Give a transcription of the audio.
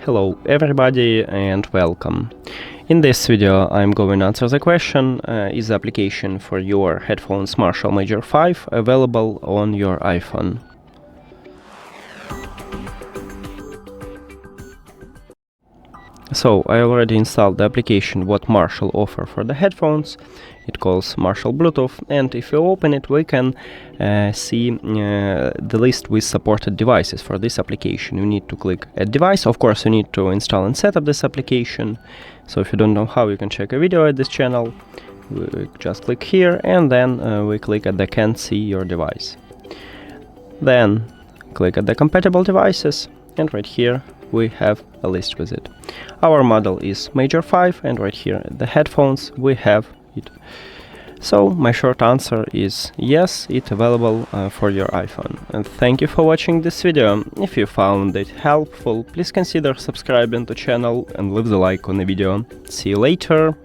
Hello everybody and welcome. In this video I'm going to answer the question, is the application for your headphones Marshall Major 5 available on your iPhone? So I already installed the application what Marshall offer for the headphones. It calls Marshall Bluetooth, and if you open it we can see the list with supported devices for this application. You need to click Add Device. Of course you need to install and set up this application. So if you don't know how, you can check a video at this channel. We just click here and then we click at the Can See Your Device. Then click at the compatible devices, and right here we have a list with it. Our model is Major 5, and right here the headphones we have it. So my short answer is yes, it's available for your iPhone. And thank you for watching this video. If you found it helpful, please consider subscribing to the channel and leave the like on the video. See you later.